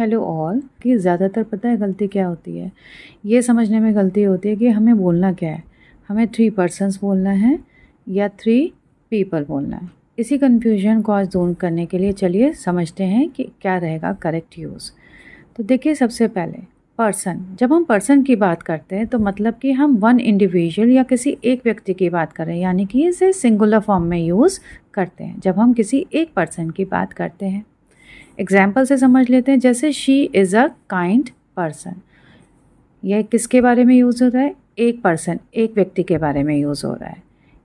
Hello all. कि ज़्यादातर पता है गलती क्या होती है, ये समझने में गलती होती है कि हमें बोलना क्या है, हमें 3 पर्सन्स बोलना है या 3 पीपल बोलना है। इसी कन्फ्यूजन को आज दूर करने के लिए चलिए समझते हैं कि क्या रहेगा करेक्ट यूज़। तो देखिए, सबसे पहले पर्सन, जब हम पर्सन की बात करते हैं तो मतलब कि हम वन इंडिविजुअल या किसी एक व्यक्ति की बात कर रहे हैं, यानी कि इसे सिंगुलर फॉर्म में यूज़ करते हैं जब हम किसी एक पर्सन की बात करते हैं। एग्जाम्पल से समझ लेते हैं, जैसे she is a kind person. यह किसके बारे में यूज़ हो रहा है? एक पर्सन, एक व्यक्ति के बारे में यूज़ हो रहा है।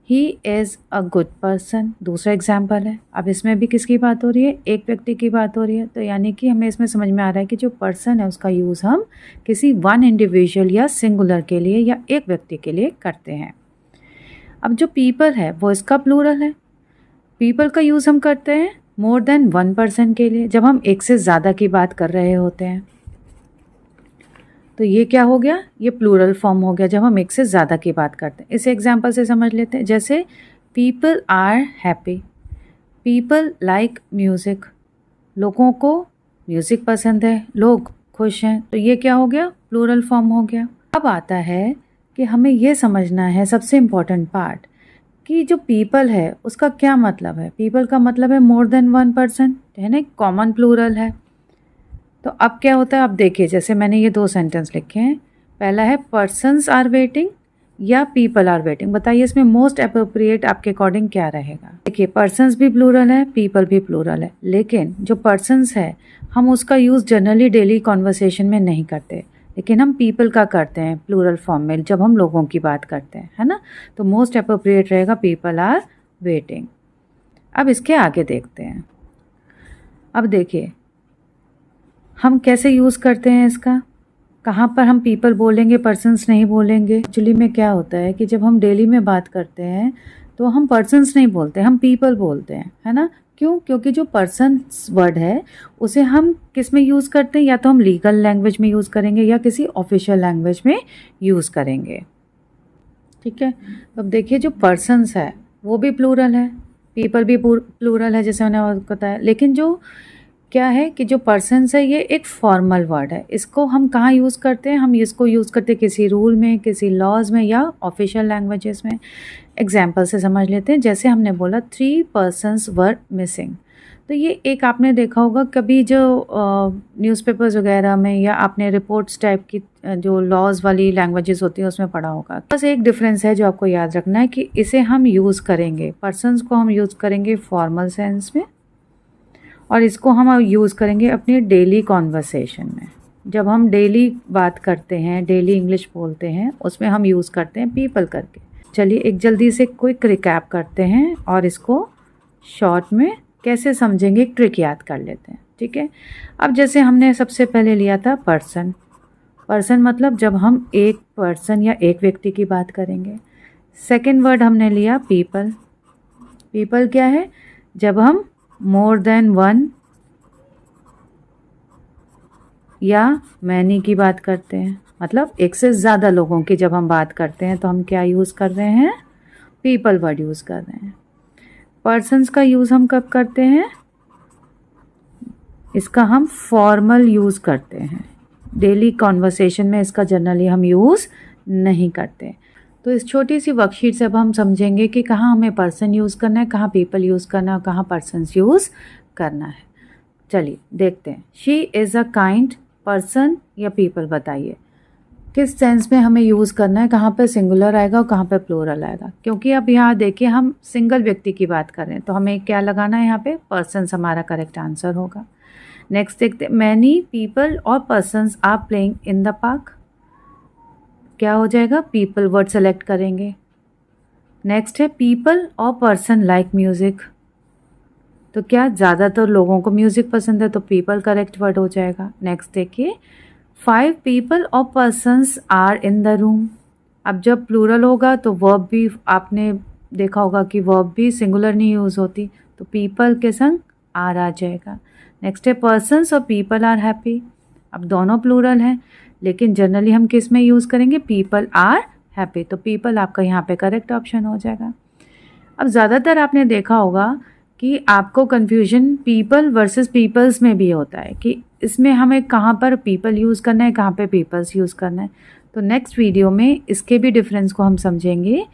He is a good person दूसरा एग्जाम्पल है। अब इसमें भी किसकी बात हो रही है? एक व्यक्ति की बात हो रही है। तो यानी कि हमें इसमें समझ में आ रहा है कि जो पर्सन है उसका यूज़ हम किसी वन इंडिविजुअल या सिंगुलर के लिए या एक व्यक्ति के लिए करते हैं। अब जो पीपल है वो इसका प्लूरल है। पीपल का यूज़ हम करते हैं मोर देन वन पर्सन के लिए, जब हम एक से ज़्यादा की बात कर रहे होते हैं। तो ये क्या हो गया? ये प्लूरल फॉर्म हो गया जब हम एक से ज़्यादा की बात करते हैं। इसे एग्जांपल से समझ लेते हैं, जैसे people are happy, people like music, लोगों को म्यूज़िक पसंद है, लोग खुश हैं। तो ये क्या हो गया? प्लूरल फॉर्म हो गया। अब आता है कि हमें ये समझना है सबसे इम्पॉर्टेंट पार्ट कि जो पीपल है उसका क्या मतलब है। पीपल का मतलब है मोर देन वन पर्सन, है ना, कॉमन प्लूरल है। तो अब क्या होता है? अब देखिए, जैसे मैंने ये 2 सेंटेंस लिखे हैं। पहला है पर्सन्स आर वेटिंग या पीपल आर वेटिंग। बताइए इसमें मोस्ट अप्रोप्रिएट आपके अकॉर्डिंग क्या रहेगा? देखिए, पर्सन्स भी प्लूरल है, पीपल भी प्लूरल है, लेकिन जो पर्सन्स है हम उसका यूज़ जनरली डेली कॉन्वर्सेशन में नहीं करते, लेकिन हम पीपल का करते हैं प्लूरल फॉर्म में जब हम लोगों की बात करते हैं, है ना। तो मोस्ट अप्रोप्रिएट रहेगा पीपल आर वेटिंग। अब इसके आगे देखते हैं। अब देखिए हम कैसे यूज़ करते हैं इसका, कहाँ पर हम पीपल बोलेंगे, पर्सन्स नहीं बोलेंगे। एक्चुअली में क्या होता है कि जब हम डेली में बात करते हैं तो हम पर्सन्स नहीं बोलते, हम पीपल बोलते हैं, है ना। क्यों? क्योंकि जो पर्सन्स वर्ड है उसे हम किस में यूज़ करते हैं? या तो हम लीगल लैंग्वेज में यूज़ करेंगे या किसी ऑफिशियल लैंग्वेज में यूज़ करेंगे। ठीक है। तो अब देखिए, जो पर्सन्स है वो भी प्लूरल है, पीपल भी प्लूरल है, जैसे मैंने बताया। लेकिन जो क्या है कि जो पर्सन्स है ये एक फॉर्मल वर्ड है। इसको हम कहाँ यूज़ करते हैं? हम इसको यूज़ करते हैं किसी रूल में, किसी लॉज में या ऑफिशियल लैंग्वेजेस में। एग्जाम्पल से समझ लेते हैं, जैसे हमने बोला 3 पर्सन्स वर मिसिंग। तो ये एक आपने देखा होगा कभी जो न्यूज़पेपर्स वगैरह में, या आपने रिपोर्ट्स टाइप की जो लॉज वाली लैंग्वेजेस होती है उसमें पढ़ा होगा। बस एक डिफरेंस है जो आपको याद रखना है कि इसे हम यूज़ करेंगे, पर्सन्स को हम यूज़ करेंगे फॉर्मल सेंस में, और इसको हम यूज़ करेंगे अपनी डेली कॉन्वर्सेशन में। जब हम डेली बात करते हैं, डेली इंग्लिश बोलते हैं, उसमें हम यूज़ करते हैं पीपल करके। चलिए एक जल्दी से क्विक रिकैप करते हैं और इसको शॉर्ट में कैसे समझेंगे एक ट्रिक याद कर लेते हैं। ठीक है। अब जैसे हमने सबसे पहले लिया था पर्सन। पर्सन मतलब जब हम एक पर्सन या एक व्यक्ति की बात करेंगे। सेकेंड वर्ड हमने लिया पीपल। पीपल क्या है? जब हम मोर देन वन या मैनी की बात करते हैं, मतलब एक से ज़्यादा लोगों की जब हम बात करते हैं तो हम क्या यूज़ कर रहे हैं? पीपल वर्ड यूज़ कर रहे हैं। पर्सन्स का यूज़ हम कब करते हैं? इसका हम फॉर्मल यूज़ करते हैं, डेली कॉन्वर्सेशन में इसका जनरली हम यूज़ नहीं करते। तो इस छोटी सी वर्कशीट से अब हम समझेंगे कि कहाँ हमें पर्सन यूज़ करना है, कहाँ पीपल यूज़ करना है और कहाँ पर्सन्स यूज़ करना है। चलिए देखते हैं। She is a kind person या पीपल, बताइए किस सेंस में हमें यूज़ करना है, कहाँ पे सिंगुलर आएगा और कहाँ पे प्लूरल आएगा। क्योंकि अब यहाँ देखिए हम सिंगल व्यक्ति की बात कर रहे हैं तो हमें क्या लगाना है? यहाँ पे पर्सन्स हमारा करेक्ट आंसर होगा। नेक्स्ट देखते हैं, मैनी पीपल और persons are playing in the park. क्या हो जाएगा? पीपल वर्ड सेलेक्ट करेंगे। नेक्स्ट है पीपल और पर्सन लाइक म्यूज़िक। तो क्या ज़्यादातर लोगों को म्यूज़िक पसंद है, तो पीपल करेक्ट वर्ड हो जाएगा। नेक्स्ट देखिए, 5 पीपल और persons are in the room. अब जब प्लूरल होगा तो वर्ब भी आपने देखा होगा कि वर्ब भी सिंगुलर नहीं यूज़ होती, तो पीपल के संग आर आ जाएगा। नेक्स्ट है पर्सन्स और पीपल आर हैप्पी। अब दोनों प्लूरल हैं, लेकिन जनरली हम किस में यूज़ करेंगे? People are happy. तो पीपल आपका यहाँ पे करेक्ट ऑप्शन हो जाएगा। अब ज़्यादातर आपने देखा होगा कि आपको कन्फ्यूजन पीपल वर्सेस पीपल्स में भी होता है कि इसमें हमें कहाँ पर पीपल यूज़ करना है, कहाँ पे पीपल्स यूज़ करना है। तो नेक्स्ट वीडियो में इसके भी डिफरेंस को हम समझेंगे।